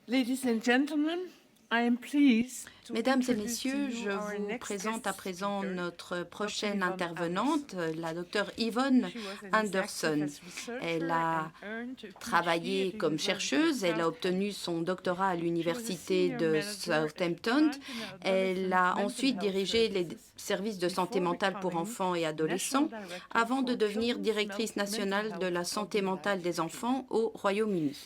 Ladies and gentlemen, I am pleased to Mesdames et introduce to messieurs, you je our vous next présente à guest présent speaker, notre Dr. prochaine Yvonne intervenante, Anderson. la docteure Yvonne She was an executive Anderson. as researcher Elle and a earned a PhD travaillé at the comme University of chercheuse, elle a Southampton. obtenu son doctorat à She was a l'université senior de manager at the Southampton. Child and Elle Adolescent a Mental ensuite Health dirigé les Services services de santé before mentale pour becoming enfants et National adolescents Director avant de for devenir Children's directrice Mental nationale de Health la of the santé mentale United des Kingdom. enfants au Royaume-Uni.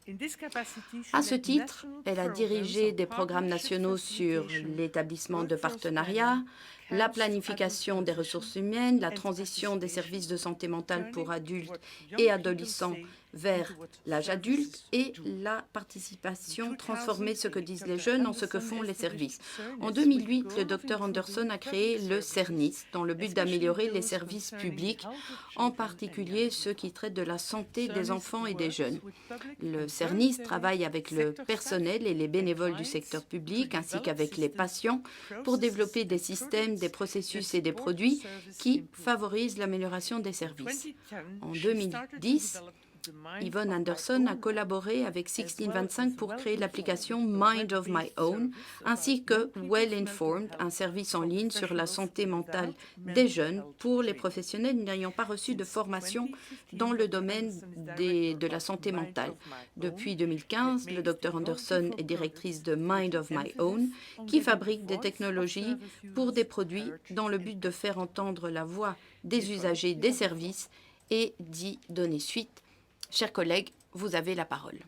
In this capacity, she À ce led titre, national elle a programs dirigé on des programmes partnership nationaux sur facilitation, l'établissement de workforce partenariats, planning, la camps to adult planification des transition, ressources humaines, la and transition des participation, services de santé mentale pour turning adultes what young et people adolescents say vers into what l'âge adulte services et do. la In participation, transformer ce que 2008, disent les Dr. jeunes en ce que Anderson font les established services. En CERNIS with the 2008, le goal of docteur Anderson improving a public créé le services, CERNIS dans le but especially d'améliorer les those services concerning the publics, health of en children and particulier young ceux people. qui traitent de la santé des CERNIS enfants et des works jeunes. with public Le and CERNIS voluntary travaille avec le sector personnel staff et les and bénévoles du clients secteur to public ainsi develop qu'avec les systems, patients pour processes développer des and systèmes, des products that processus et des support produits service qui improvement. favorisent l'amélioration des In services. 2010, En she started to 2010, develop the Mind Yvonne of My Anderson a Own app, collaboré avec as well 1625 as pour Well créer Informed, l'application a Mind of My web-based Own, service ainsi about que young Well people's mental Informed, un health service en for ligne sur la professionals santé mentale without des mental jeunes health pour les training. professionnels n'ayant pas reçu de Since formation 2015, dans le Dr. domaine Anderson is director de la of santé Mind mentale. of My Own, Depuis that 2015, le makes docteur technology Anderson for est directrice products de with Mind an of My Own, emphasis on qui getting the fabrique des voice of technologies service pour users des produits heard dans le and but de faire entendre la voix Dear des colleagues, usagers you des have the floor. services et d'y donner suite. Chers collègues, vous avez la parole.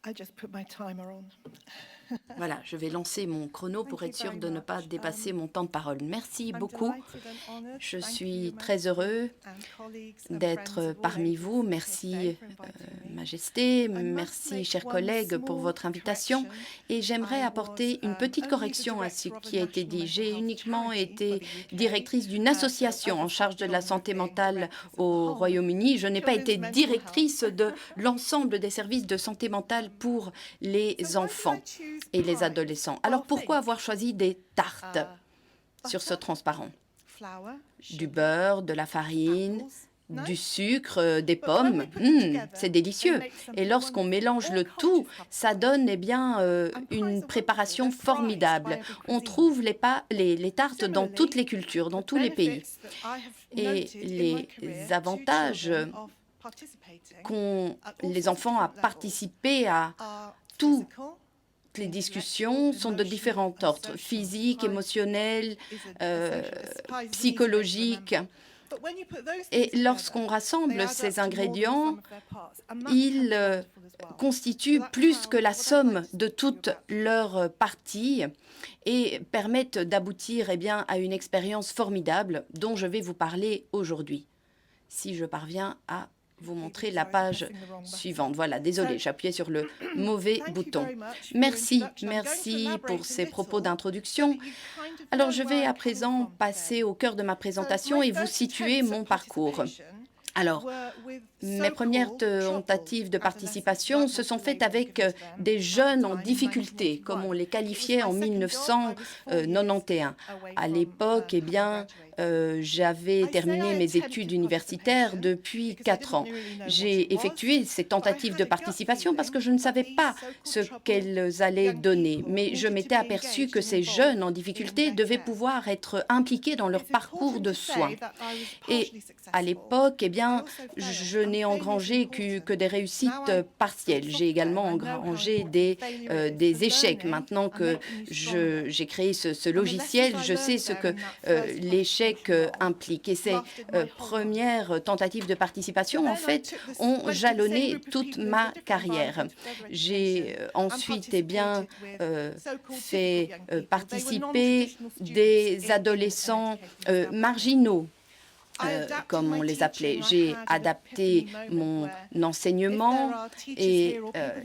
I just put my timer on. Voilà, je vais lancer mon chrono pour être sûr de ne pas dépasser mon temps de parole. Merci beaucoup. Je suis très heureux d'être parmi vous. Merci, Majesté. Merci, chers collègues, pour votre invitation. Et j'aimerais apporter une petite correction à ce qui a été dit. J'ai uniquement été directrice d'une association en charge de la santé mentale au Royaume-Uni. Je n'ai pas été directrice de l'ensemble des services de santé mentale pour les enfants et les adolescents. Alors pourquoi avoir choisi des tartes sur ce transparent? Du beurre, de la farine, du sucre, des pommes, c'est délicieux. Et lorsqu'on mélange le tout, ça donne une préparation formidable. On trouve les tartes dans toutes les cultures, dans tous les pays. Et les avantages qu'ont les enfants à participer à toutes les discussions sont de différents ordres, physiques, émotionnels, psychologiques. Et lorsqu'on rassemble ces ingrédients, ils constituent plus que la somme de toutes leurs parties et permettent d'aboutir à une expérience formidable dont je vais vous parler aujourd'hui, si je parviens à vous montrer la page suivante. Voilà, désolé, j'appuyais sur le mauvais bouton. Merci pour ces propos d'introduction. Alors, je vais à présent passer au cœur de ma présentation et vous situer mon parcours. Alors, mes premières tentatives de participation se sont faites avec des jeunes en difficulté, comme on les qualifiait en 1991. À l'époque, j'avais terminé mes études universitaires depuis 4 ans. J'ai effectué ces tentatives de participation parce que je ne savais pas ce qu'elles allaient donner. Mais je m'étais aperçue que ces jeunes en difficulté devaient pouvoir être impliqués dans leur parcours de soins. Et à l'époque, je n'ai engrangé que des réussites partielles. J'ai également engrangé des échecs. Maintenant que j'ai créé ce logiciel, je sais ce que l'échec implique. Et ces premières tentatives de participation, en fait, ont jalonné toute ma carrière. J'ai ensuite fait participer des adolescents marginaux comme on les appelait. J'ai adapté mon enseignement et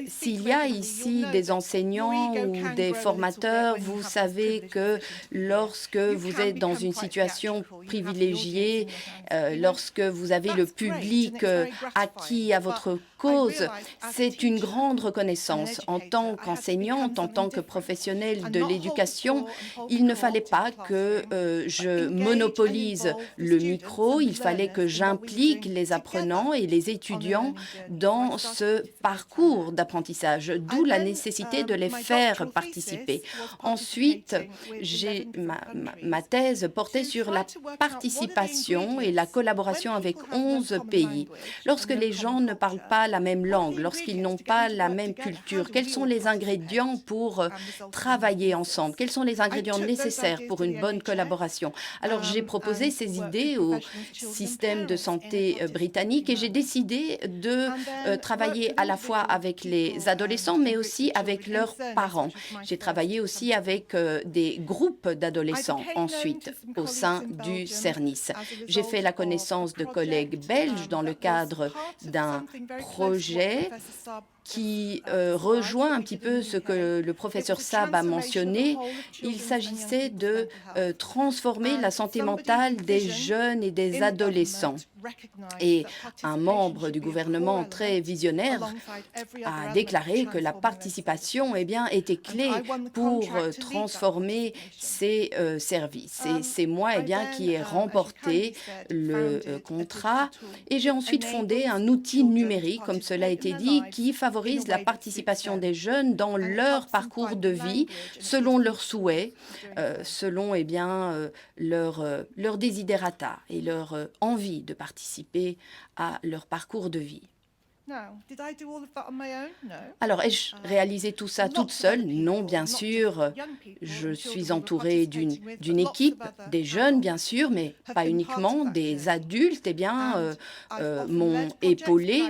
s'il y a ici des enseignants ou des formateurs, vous savez que lorsque vous êtes dans une situation privilégiée, lorsque vous avez le public acquis à votre cause, c'est une grande reconnaissance. En tant qu'enseignante, en tant que professionnelle de l'éducation, il ne fallait pas que je monopolise le micro, il fallait que j'implique les apprenants et les étudiants dans ce parcours d'apprentissage, d'où la nécessité de les faire participer. Ensuite, ma thèse portait sur la participation et la collaboration avec 11 pays. Lorsque les gens ne parlent pas la même langue, lorsqu'ils n'ont pas la même culture, quels sont les ingrédients pour travailler ensemble? Quels sont les ingrédients nécessaires pour une bonne collaboration? Alors, j'ai proposé ces idées au système de santé britannique et j'ai décidé de travailler à la fois avec les adolescents, mais aussi avec leurs parents. J'ai travaillé aussi avec des groupes d'adolescents ensuite au sein du CERNIS. J'ai fait la connaissance de collègues belges dans le cadre d'un projet qui rejoint un petit peu ce que le professeur Saab a mentionné. Il s'agissait de transformer la santé mentale des jeunes et des adolescents. Et un membre du gouvernement très visionnaire a déclaré que la participation était clé pour transformer ces services. Et c'est moi qui ai remporté le contrat. Et j'ai ensuite fondé un outil numérique, comme cela a été dit, qui favorise la participation des jeunes dans leur parcours de vie, selon leurs souhaits, selon leur desiderata et leur envie de participer à leur parcours de vie. Alors, ai-je réalisé tout ça toute seule? Non, bien sûr. Je suis entourée d'une équipe, des jeunes, bien sûr, mais pas uniquement, des adultes, m'ont épaulée.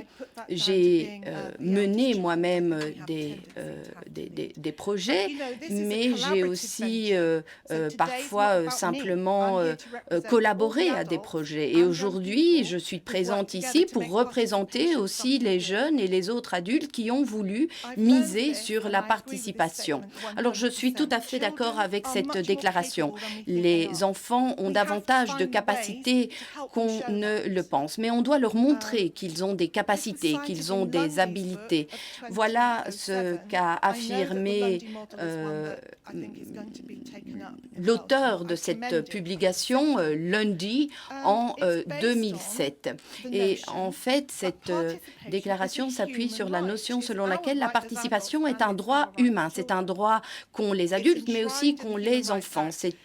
J'ai mené moi-même des projets, mais j'ai aussi parfois simplement collaboré à des projets. Et aujourd'hui, je suis présente ici pour représenter aussi les jeunes et les autres adultes qui ont voulu miser sur la participation. Alors, je suis tout à fait d'accord avec cette déclaration. Les enfants ont davantage de capacités qu'on ne le pense, mais on doit leur montrer qu'ils ont des capacités, qu'ils ont des habiletés. Voilà ce qu'a affirmé l'auteur de cette publication lundi en 2007. Et en fait, cette déclaration s'appuie sur la notion selon laquelle la participation est un droit humain. C'est un droit qu'ont les adultes, mais aussi qu'ont les enfants. C'est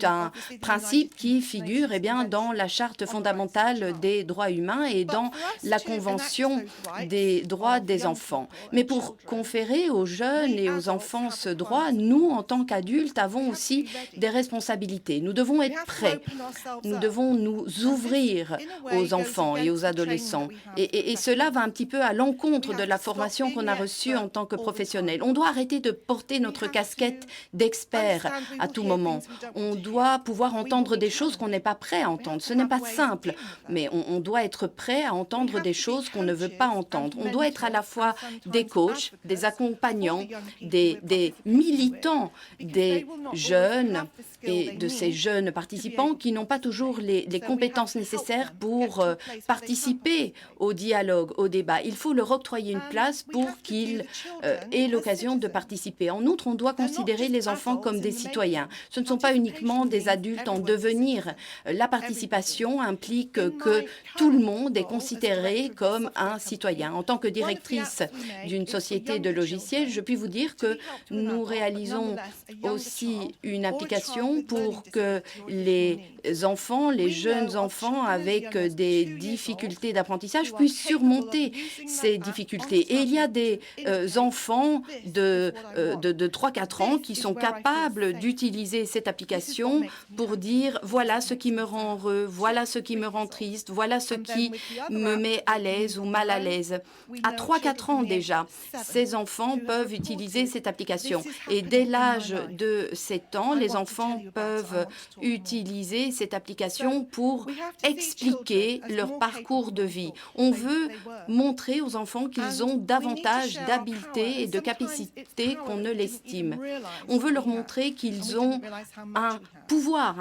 un principe qui figure dans la Charte fondamentale des droits humains et dans la Convention des droits des enfants. Mais pour conférer aux jeunes et aux enfants ce droit, nous, en tant qu'adultes, avons aussi des responsabilités. Nous devons être prêts. Nous devons nous ouvrir aux enfants et aux adolescents. Et cela va un petit peu à l'encontre de la formation qu'on a reçue en tant que professionnel. On doit arrêter de porter notre casquette d'expert à tout moment. On doit pouvoir entendre des choses qu'on n'est pas prêt à entendre. Ce n'est pas simple, mais on doit être prêt à entendre des choses qu'on ne veut pas entendre. On doit être à la fois des coachs, des accompagnants, des militants, des jeunes et de ces jeunes participants qui n'ont pas toujours les compétences nécessaires pour participer au dialogue, au débat. Il faut leur octroyer une place pour qu'ils aient l'occasion de participer. En outre, on doit considérer les enfants comme des citoyens. Ce ne sont pas uniquement des adultes en devenir. La participation implique que tout le monde est considéré comme un citoyen. En tant que directrice d'une société de logiciels, je puis vous dire que nous réalisons aussi une application pour que les enfants, les jeunes enfants avec des difficultés d'apprentissage puissent surmonter ces difficultés. Et il y a des enfants de 3-4 ans qui sont capables d'utiliser cette application pour dire voilà ce qui me rend heureux, voilà ce qui me rend triste, voilà ce qui me met à l'aise ou mal à l'aise. À 3-4 ans déjà, ces enfants peuvent utiliser cette application. Et dès l'âge de 7 ans, les enfants enfants peuvent utiliser cette application pour expliquer leur parcours de vie. On veut montrer aux enfants qu'ils ont davantage d'habiletés et de capacités qu'on ne l'estime. On veut leur montrer qu'ils ont un pouvoir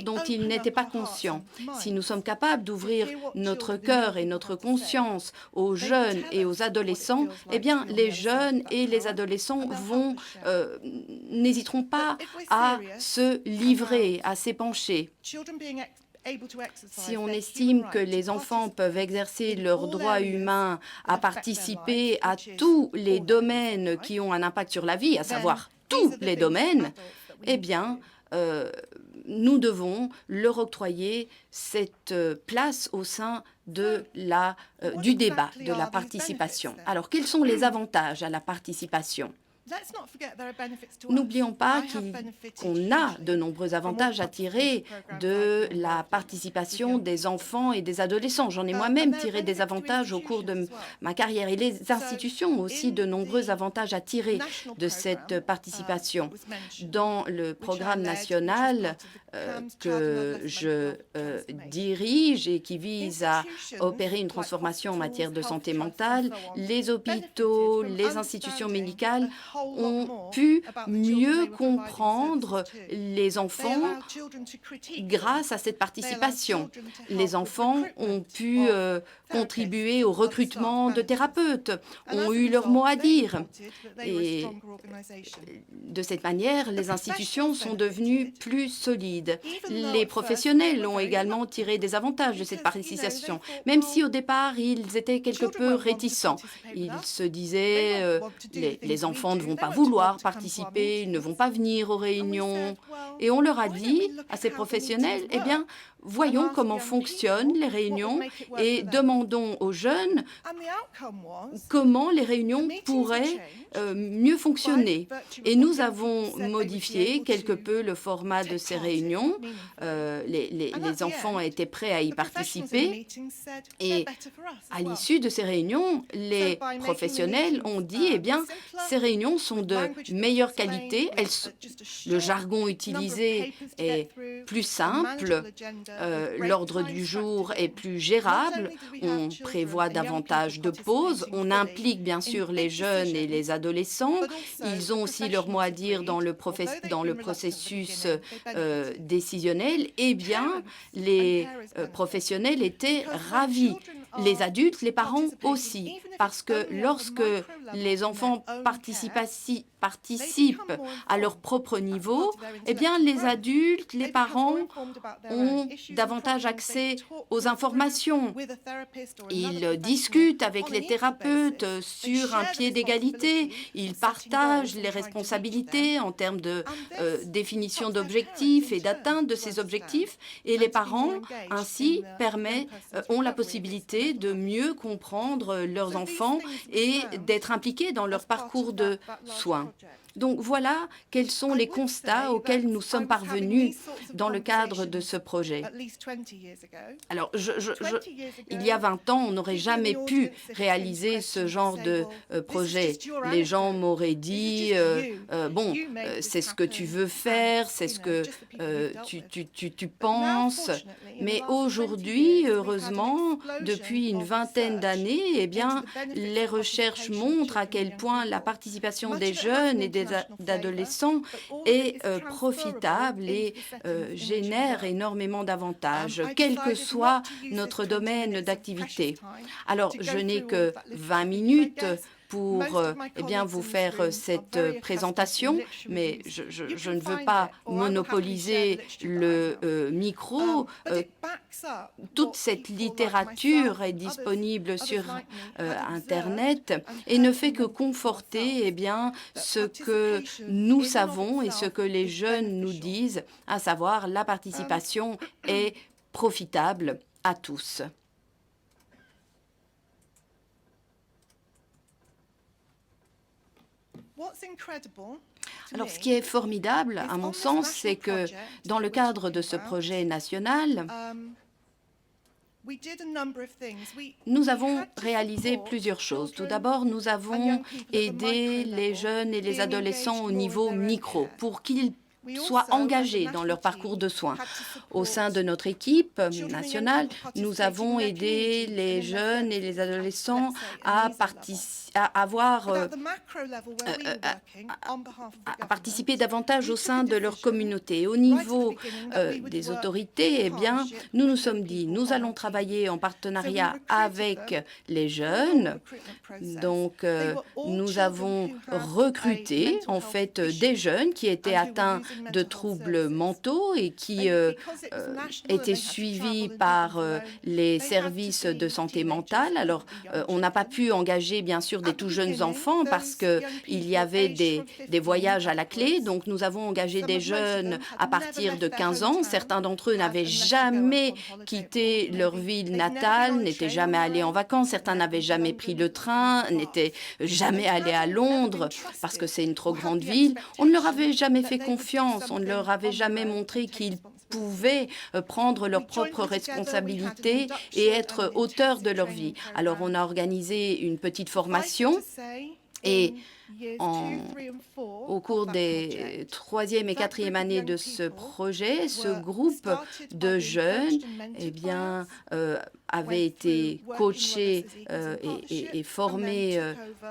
dont ils n'étaient pas conscients. Si nous sommes capables d'ouvrir notre cœur et notre conscience aux jeunes et aux adolescents, eh bien, les jeunes et les adolescents n'hésiteront pas à se livrer, à s'épancher. Si on estime que les enfants peuvent exercer leur droit humain à participer à tous les domaines qui ont un impact sur la vie, à savoir tous les domaines, eh bien, nous devons leur octroyer cette place au sein du débat, de la participation. Alors, quels sont les avantages à la participation ? N'oublions pas qu'on a de nombreux avantages à tirer de la participation des enfants et des adolescents. J'en ai moi-même tiré des avantages au cours de ma carrière. Et les institutions ont aussi de nombreux avantages à tirer de cette participation. Dans le programme national que je dirige et qui vise à opérer une transformation en matière de santé mentale, les hôpitaux, les institutions médicales ont pu mieux comprendre les enfants grâce à cette participation. Les enfants ont pu contribuer au recrutement de thérapeutes, ont eu leur mot à dire. Et de cette manière, les institutions sont devenues plus solides. Les professionnels ont également tiré des avantages de cette participation, même si au départ, ils étaient quelque peu réticents. Ils se disaient, les enfants ne vont pas vouloir participer, ils ne vont pas venir aux réunions. Et on leur a dit, à ces professionnels, eh bien, voyons comment fonctionnent les réunions et demandons aux jeunes comment les réunions pourraient mieux fonctionner. Et nous avons modifié quelque peu le format de ces réunions. Les enfants étaient prêts à y participer. Et à l'issue de ces réunions, les professionnels ont dit, eh bien, ces réunions sont de meilleure qualité. Le jargon utilisé est plus simple. L'ordre du jour est plus gérable. On prévoit davantage de pauses. On implique bien sûr les jeunes et les adolescents. Ils ont aussi leur mot à dire dans le processus décisionnel. Eh bien, les professionnels étaient ravis. Les adultes, les parents aussi, parce que lorsque les enfants participent à leur propre niveau, eh bien, les adultes, les parents ont davantage accès aux informations. Ils discutent avec les thérapeutes sur un pied d'égalité. Ils partagent les responsabilités en termes de définition d'objectifs et d'atteinte de ces objectifs. Et les parents, ainsi, ont la possibilité de mieux comprendre leurs enfants et d'être impliqués dans leur parcours de soins. Donc voilà quels sont les constats auxquels nous sommes parvenus dans le cadre de ce projet. Alors, il y a 20 ans, on n'aurait jamais pu réaliser ce genre de projet. Les gens m'auraient dit, bon, c'est ce que tu veux faire, c'est ce que tu penses. Mais aujourd'hui, heureusement, depuis une vingtaine d'années, eh bien, les recherches montrent à quel point la participation des jeunes et des adolescents est profitable et génère énormément d'avantages, quel que soit notre domaine d'activité. Alors, je n'ai que 20 minutes pour vous faire cette présentation, mais je ne veux pas monopoliser le micro. Toute cette littérature est disponible sur Internet et ne fait que conforter ce que nous savons et ce que les jeunes nous disent, à savoir la participation est profitable à tous. Alors, ce qui est formidable, à mon sens, c'est que dans le cadre de ce projet national, nous avons réalisé plusieurs choses. Tout d'abord, nous avons aidé les jeunes et les adolescents au niveau micro pour qu'ils soient engagés dans leur parcours de soins. Au sein de notre équipe nationale, nous avons aidé les jeunes et les adolescents à participer davantage au sein de leur communauté. Au niveau des autorités, eh bien, nous nous sommes dit, nous allons travailler en partenariat avec les jeunes. Donc, nous avons recruté en fait des jeunes qui étaient atteints de troubles mentaux et qui étaient suivis par les services de santé mentale. Alors, on n'a pas pu engager, bien sûr, des tout jeunes enfants parce qu'il y avait des voyages à la clé. Donc, nous avons engagé des jeunes à partir de 15 ans. Certains d'entre eux n'avaient jamais quitté leur ville natale, n'étaient jamais allés en vacances. Certains n'avaient jamais pris le train, n'étaient jamais allés à Londres parce que c'est une trop grande ville. On ne leur avait jamais fait confiance. On ne leur avait jamais montré qu'ils pouvaient prendre leurs propres responsabilités et être auteurs de leur vie. Alors, on a organisé une petite formation et au cours des 3e et 4e années de ce projet, ce groupe de jeunes eh bien, avait été coachés et formés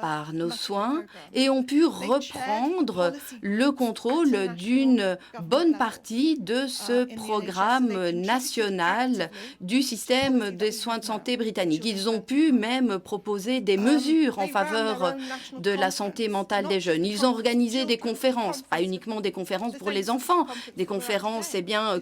par nos soins et ont pu reprendre le contrôle d'une bonne partie de ce programme national du système des soins de santé britannique. Ils ont pu même proposer des mesures en faveur de la santé mentale des jeunes. Ils ont organisé des conférences, pas uniquement des conférences pour les enfants, des conférences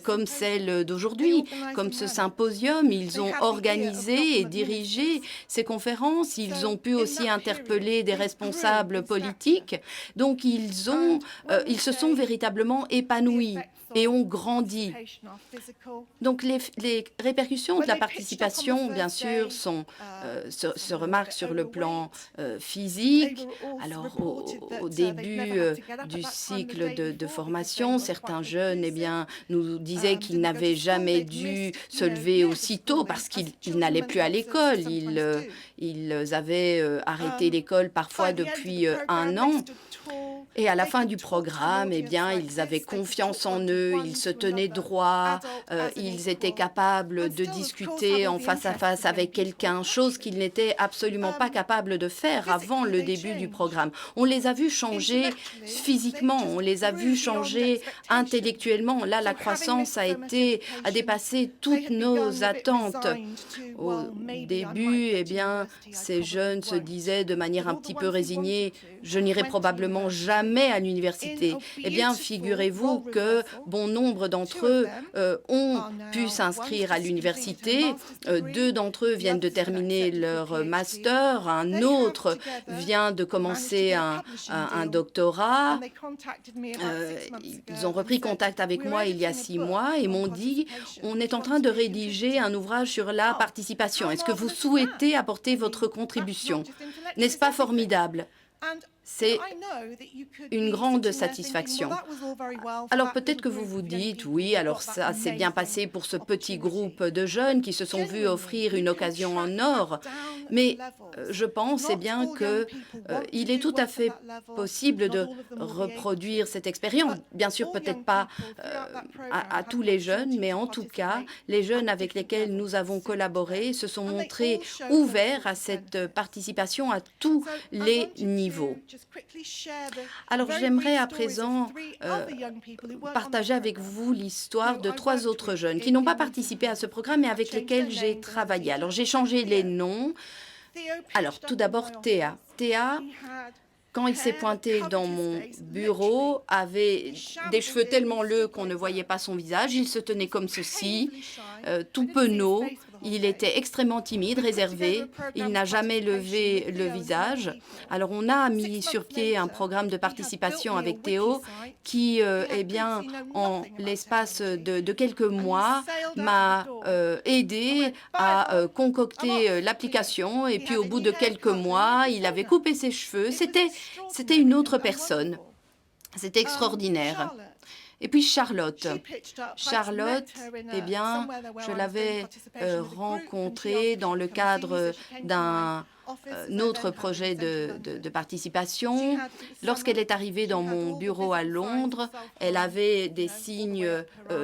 comme celle d'aujourd'hui, comme ce symposium. Ils ont organisé et dirigé ces conférences. Ils ont pu aussi interpeller des responsables politiques. Donc, ils se sont véritablement épanouis et ont grandi. Donc, les répercussions de la participation, bien sûr, se remarquent sur le plan physique. Alors, au début du cycle de formation, certains jeunes nous disaient qu'ils n'avaient jamais dû se lever aussitôt parce qu'ils n'allaient plus à l'école. Ils avaient arrêté l'école parfois depuis 1 an. Et à la fin du programme, eh bien, ils avaient confiance en eux, ils se tenaient droit, ils étaient capables de discuter en face à face avec quelqu'un, chose qu'ils n'étaient absolument pas capables de faire avant le début du programme. On les a vus changer physiquement, on les a vus changer intellectuellement. Là, la croissance a dépassé toutes nos attentes. Au début, eh bien, ces jeunes se disaient de manière un petit peu résignée, je n'irai probablement jamais à l'université. Eh bien, figurez-vous que bon nombre d'entre eux ont pu s'inscrire à l'université. 2 d'entre eux viennent de terminer leur master. Un autre vient de commencer un doctorat. Ils ont repris contact avec moi il y a 6 mois et m'ont dit « On est en train de rédiger un ouvrage sur la participation. Est-ce que vous souhaitez apporter votre contribution ?» N'est-ce pas formidable ? C'est une grande satisfaction. Alors peut-être que vous vous dites, oui, alors ça s'est bien passé pour ce petit groupe de jeunes qui se sont vus offrir une occasion en or, mais je pense bien qu'il est tout à fait possible de reproduire cette expérience. Bien sûr, peut-être pas à tous les jeunes, mais en tout cas, les jeunes avec lesquels nous avons collaboré se sont montrés ouverts à cette participation à tous les niveaux. Alors, j'aimerais à présent partager avec vous l'histoire de 3 autres jeunes qui n'ont pas participé à ce programme, mais avec lesquels j'ai travaillé. Alors, j'ai changé les noms. Alors, tout d'abord, Théa. Théa, quand il s'est pointé dans mon bureau, avait des cheveux tellement leux qu'on ne voyait pas son visage. Il se tenait comme ceci, tout penaud. Il était extrêmement timide, réservé. Il n'a jamais levé le visage. Alors, on a mis sur pied un programme de participation avec Théo qui, en l'espace de quelques mois, m'a aidé à concocter l'application. Et puis, au bout de quelques mois, il avait coupé ses cheveux. C'était une autre personne. C'était extraordinaire. Et puis Charlotte. Charlotte, eh bien, je l'avais rencontrée dans le cadre d'un autre projet de participation. Lorsqu'elle est arrivée dans mon bureau à Londres, elle avait des signes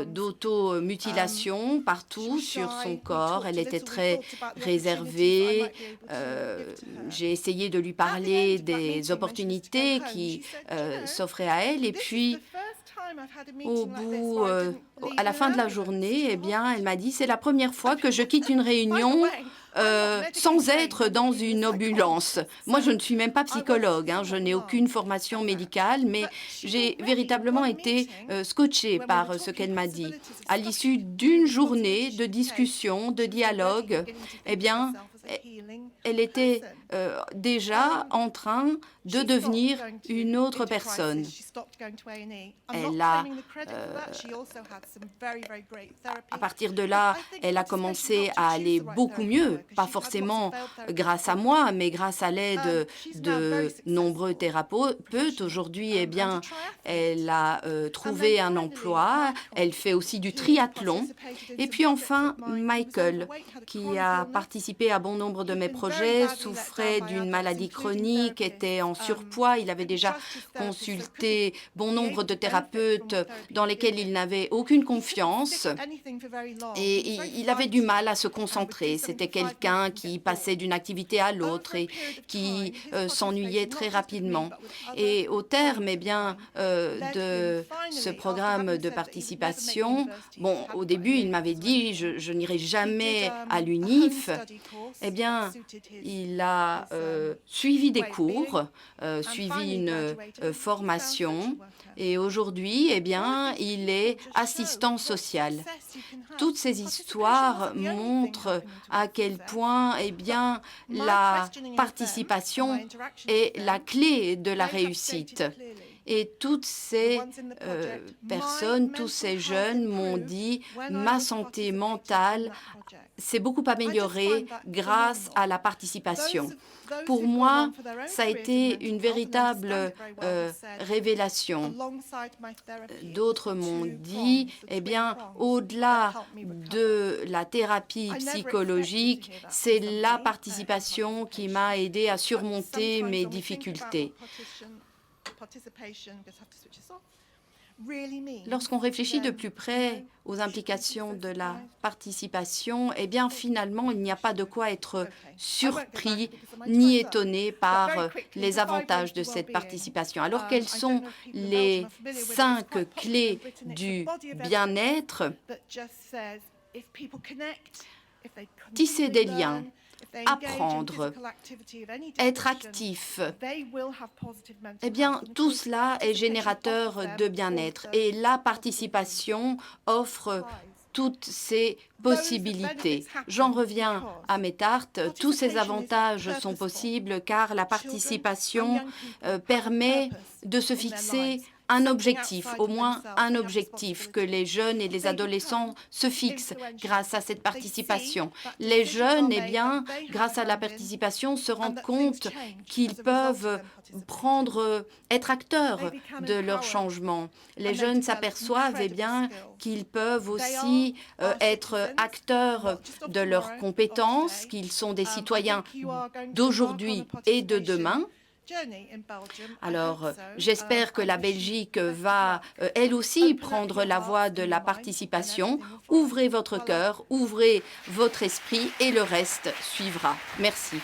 d'automutilation partout sur son corps. Elle était très réservée. J'ai essayé de lui parler des opportunités qui s'offraient à elle. Et puis, à la fin de la journée, eh bien, elle m'a dit, c'est la première fois que je quitte une réunion sans être dans une ambulance. Moi, je ne suis même pas psychologue, hein, je n'ai aucune formation médicale, mais j'ai véritablement été scotchée par ce qu'elle m'a dit. À l'issue d'une journée de discussion, de dialogue, eh bien, elle était déjà en train de devenir une autre personne. À partir de là, elle a commencé à aller beaucoup mieux, pas forcément grâce à moi, mais grâce à l'aide de nombreux thérapeutes. Aujourd'hui, eh bien, elle a trouvé un emploi, elle fait aussi du triathlon. Et puis enfin, Michael, qui a participé à bon nombre de mes projets, souffrait d'une maladie chronique, était en surpoids. Il avait déjà consulté bon nombre de thérapeutes dans lesquels il n'avait aucune confiance et il avait du mal à se concentrer. C'était quelqu'un qui passait d'une activité à l'autre et qui s'ennuyait très rapidement. Et au terme eh bien, de ce programme de participation, bon, au début, il m'avait dit « je n'irai jamais à l'UNIF ». Eh bien, il a suivi des cours, suivi une formation et aujourd'hui, eh bien, il est assistant social. Toutes ces histoires montrent à quel point, eh bien, la participation est la clé de la réussite. Et toutes ces personnes, tous ces jeunes m'ont dit « ma santé mentale s'est beaucoup améliorée grâce à la participation ». Pour moi, ça a été une véritable révélation. D'autres m'ont dit, eh bien, au-delà de la thérapie psychologique, c'est la participation qui m'a aidé à surmonter mes difficultés. Lorsqu'on réfléchit de plus près aux implications de la participation, eh bien, finalement, il n'y a pas de quoi être surpris ni étonné par les avantages de cette participation. Alors, quelles sont les 5 clés du bien-être? Tisser des liens, apprendre, être actif, eh bien, tout cela est générateur de bien-être et la participation offre toutes ces possibilités. J'en reviens à mes tartes. Tous ces avantages sont possibles car la participation permet de se fixer un objectif, au moins un objectif que les jeunes et les adolescents se fixent grâce à cette participation. Les jeunes, eh bien, grâce à la participation, se rendent compte qu'ils peuvent être acteurs de leur changement. Les jeunes s'aperçoivent, eh bien, qu'ils peuvent aussi être acteurs de leurs compétences, qu'ils sont des citoyens d'aujourd'hui et de demain. Alors, j'espère que la Belgique va, elle aussi, prendre la voie de la participation. Ouvrez votre cœur, ouvrez votre esprit et le reste suivra. Merci.